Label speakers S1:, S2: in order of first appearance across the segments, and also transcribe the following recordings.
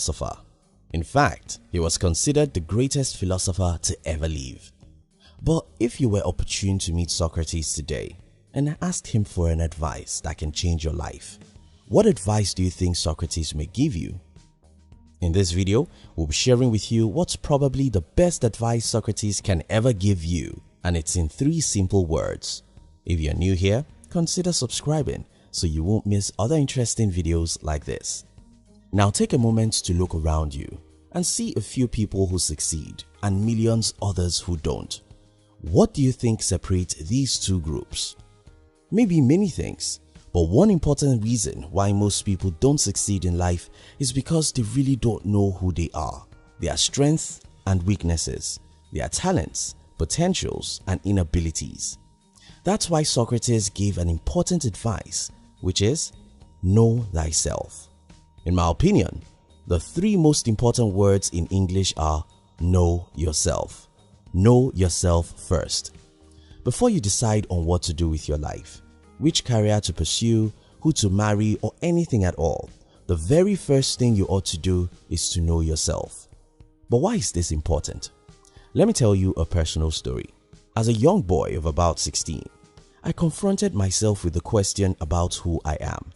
S1: philosopher. In fact, he was considered the greatest philosopher to ever live. But if you were opportune to meet Socrates today and ask him for an advice that can change your life, what advice do you think Socrates may give you? In this video, we'll be sharing with you what's probably the best advice Socrates can ever give you, and it's in 3 simple words. If you're new here, consider subscribing so you won't miss other interesting videos like this. Now take a moment to look around you and see a few people who succeed and millions others who don't. What do you think separates these 2 groups? Maybe many things, but one important reason why most people don't succeed in life is because they really don't know who they are, their strengths and weaknesses, their talents, potentials and inabilities. That's why Socrates gave an important advice, which is know thyself. In my opinion, the 3 most important words in English are know yourself. Know yourself first. Before you decide on what to do with your life, which career to pursue, who to marry or anything at all, the very first thing you ought to do is to know yourself. But why is this important? Let me tell you a personal story. As a young boy of about 16, I confronted myself with the question about who I am.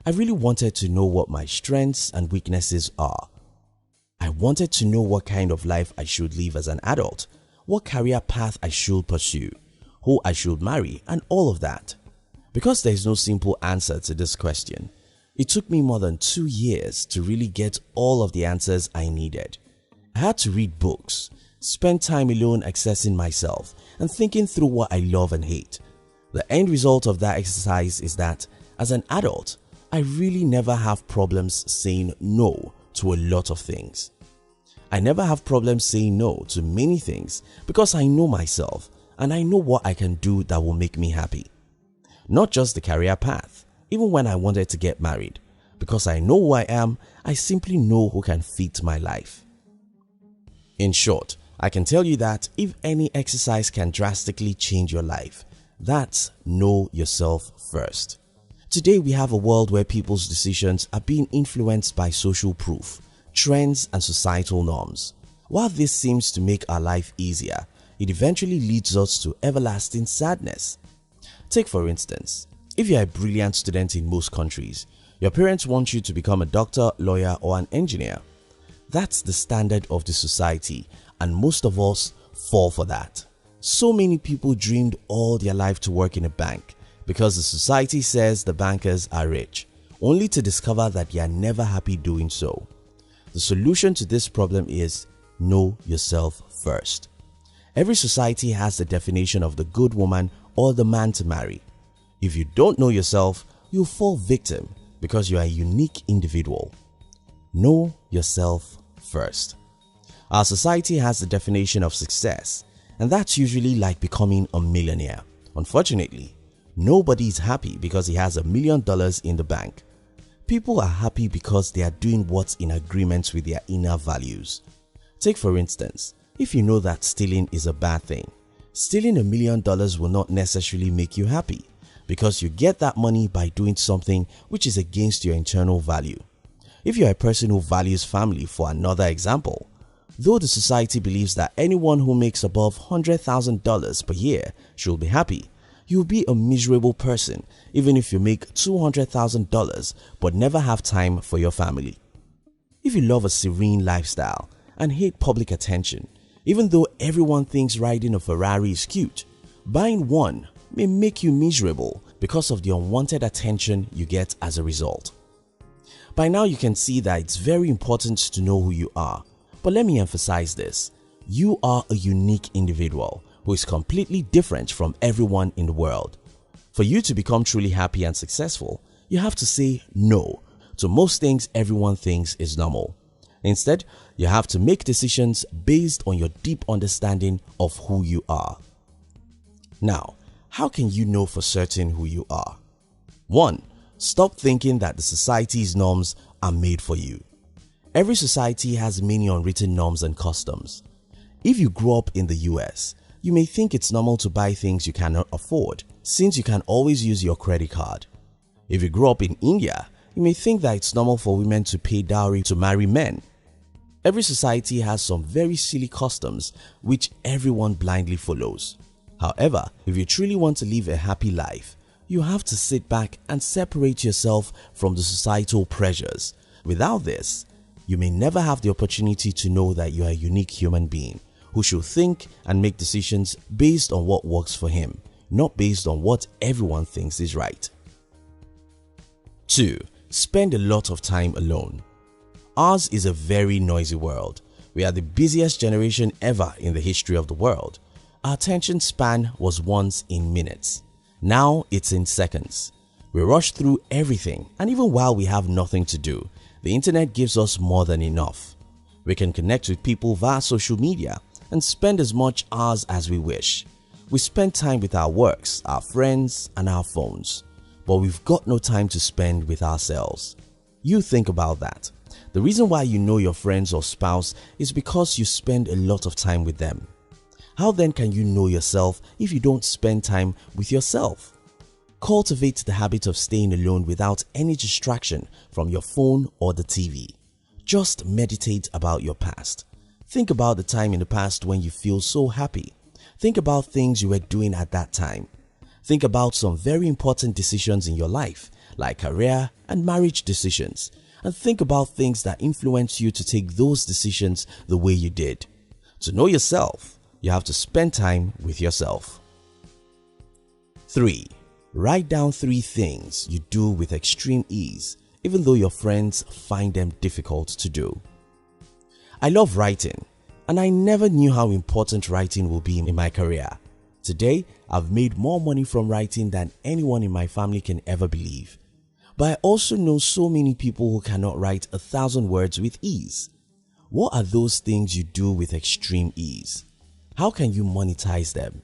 S1: I really wanted to know what my strengths and weaknesses are. I wanted to know what kind of life I should live as an adult, what career path I should pursue, who I should marry, and all of that. Because there is no simple answer to this question, it took me more than 2 years to really get all of the answers I needed. I had to read books, spend time alone accessing myself, and thinking through what I love and hate. The end result of that exercise is that, as an adult, I really never have problems saying no to a lot of things. I never have problems saying no to many things because I know myself and I know what I can do that will make me happy. Not just the career path, even when I wanted to get married. Because I know who I am, I simply know who can fit my life. In short, I can tell you that if any exercise can drastically change your life, that's know yourself first. Today we have a world where people's decisions are being influenced by social proof, trends and societal norms. While this seems to make our life easier, it eventually leads us to everlasting sadness. Take for instance, if you are a brilliant student in most countries, your parents want you to become a doctor, lawyer or an engineer. That's the standard of the society and most of us fall for that. So many people dreamed all their life to work in a bank because the society says the bankers are rich, only to discover that they are never happy doing so. The solution to this problem is know yourself first. Every society has the definition of the good woman or the man to marry. If you don't know yourself, you'll fall victim because you are a unique individual. Know yourself first. Our society has the definition of success, and that's usually like becoming a millionaire. Unfortunately, nobody is happy because he has $1 million in the bank. People are happy because they are doing what's in agreement with their inner values. Take for instance, if you know that stealing is a bad thing, stealing $1 million will not necessarily make you happy because you get that money by doing something which is against your internal value. If you are a person who values family, for another example, though the society believes that anyone who makes above $100,000 per year should be happy, you'll be a miserable person even if you make $200,000 but never have time for your family. If you love a serene lifestyle and hate public attention, even though everyone thinks riding a Ferrari is cute, buying one may make you miserable because of the unwanted attention you get as a result. By now you can see that it's very important to know who you are, but let me emphasize this. You are a unique individual who is completely different from everyone in the world. For you to become truly happy and successful, you have to say no to most things everyone thinks is normal. Instead, you have to make decisions based on your deep understanding of who you are. Now, how can you know for certain who you are? 1. Stop thinking that the society's norms are made for you. Every society has many unwritten norms and customs. If you grew up in the US, you may think it's normal to buy things you cannot afford since you can always use your credit card. If you grew up in India, you may think that it's normal for women to pay dowry to marry men. Every society has some very silly customs which everyone blindly follows. However, if you truly want to live a happy life, you have to sit back and separate yourself from the societal pressures. Without this, you may never have the opportunity to know that you are a unique human being who should think and make decisions based on what works for him, not based on what everyone thinks is right. 2. Spend a lot of time alone. Ours is a very noisy world. We are the busiest generation ever in the history of the world. Our attention span was once in minutes. Now it's in seconds. We rush through everything, and even while we have nothing to do, the internet gives us more than enough. We can connect with people via social media and spend as much hours as we wish. We spend time with our works, our friends, and our phones, but we've got no time to spend with ourselves. You think about that. The reason why you know your friends or spouse is because you spend a lot of time with them. How then can you know yourself if you don't spend time with yourself? Cultivate the habit of staying alone without any distraction from your phone or the TV. Just meditate about your past. Think about the time in the past when you feel so happy. Think about things you were doing at that time. Think about some very important decisions in your life, like career and marriage decisions, and think about things that influence you to take those decisions the way you did. To know yourself, you have to spend time with yourself. 3. Write down 3 things you do with extreme ease, even though your friends find them difficult to do. I love writing, and I never knew how important writing will be in my career. Today, I've made more money from writing than anyone in my family can ever believe. But I also know so many people who cannot write 1,000 words with ease. What are those things you do with extreme ease? How can you monetize them?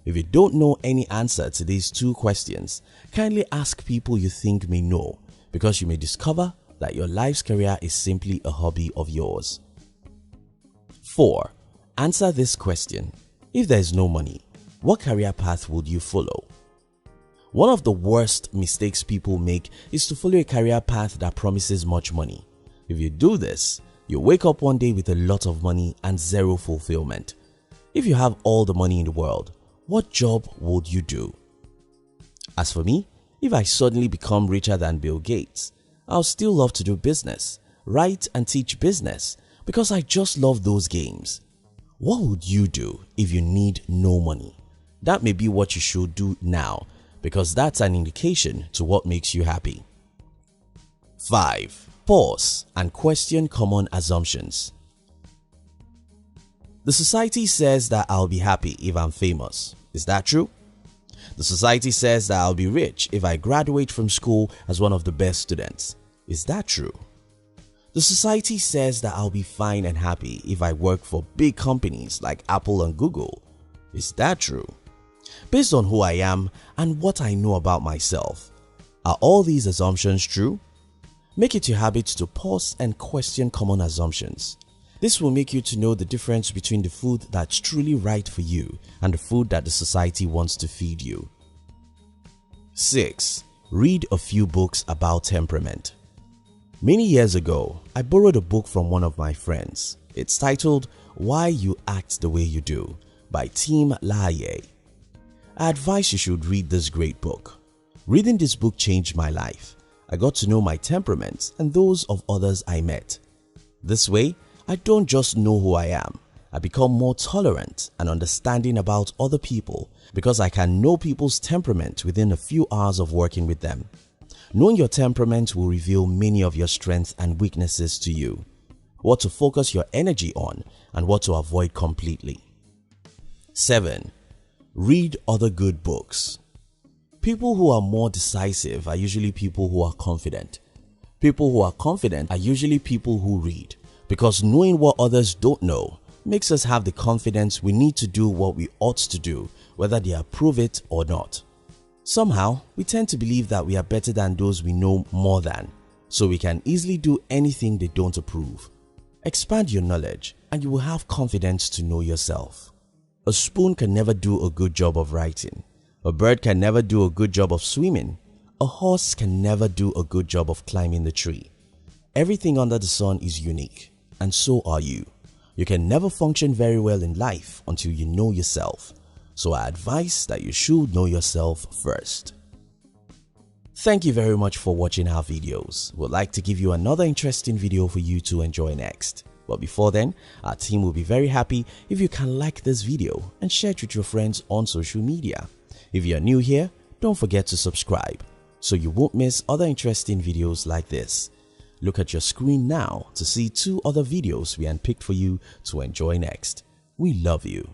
S1: If you don't know any answer to these 2 questions, kindly ask people you think may know, because you may discover that your life's career is simply a hobby of yours. 4. Answer this question. If there is no money, what career path would you follow? One of the worst mistakes people make is to follow a career path that promises much money. If you do this, you wake up one day with a lot of money and zero fulfillment. If you have all the money in the world, what job would you do? As for me, if I suddenly become richer than Bill Gates, I'll still love to do business, write and teach business, because I just love those games. What would you do if you need no money? That may be what you should do now, because that's an indication to what makes you happy. 5. Pause and question common assumptions. The society says that I'll be happy if I'm famous. Is that true? The society says that I'll be rich if I graduate from school as one of the best students. Is that true? The society says that I'll be fine and happy if I work for big companies like Apple and Google. Is that true? Based on who I am and what I know about myself, are all these assumptions true? Make it your habit to pause and question common assumptions. This will make you to know the difference between the food that's truly right for you and the food that the society wants to feed you. 6. Read a few books about temperament. Many years ago, I borrowed a book from one of my friends. It's titled Why You Act the Way You Do by Tim LaHaye. I advise you should read this great book. Reading this book changed my life. I got to know my temperaments and those of others I met. This way, I don't just know who I am. I become more tolerant and understanding about other people because I can know people's temperament within a few hours of working with them. Knowing your temperament will reveal many of your strengths and weaknesses to you, what to focus your energy on and what to avoid completely. 7. Read other good books. People who are more decisive are usually people who are confident. People who are confident are usually people who read, because knowing what others don't know makes us have the confidence we need to do what we ought to do, whether they approve it or not. Somehow, we tend to believe that we are better than those we know more than, so we can easily do anything they don't approve. Expand your knowledge and you will have confidence to know yourself. A spoon can never do a good job of writing. A bird can never do a good job of swimming. A horse can never do a good job of climbing the tree. Everything under the sun is unique, and so are you. You can never function very well in life until you know yourself. So I advise that you should know yourself first. Thank you very much for watching our videos. We'd like to give you another interesting video for you to enjoy next. But before then, our team will be very happy if you can like this video and share it with your friends on social media. If you are new here, don't forget to subscribe so you won't miss other interesting videos like this. Look at your screen now to see 2 other videos we handpicked for you to enjoy next. We love you.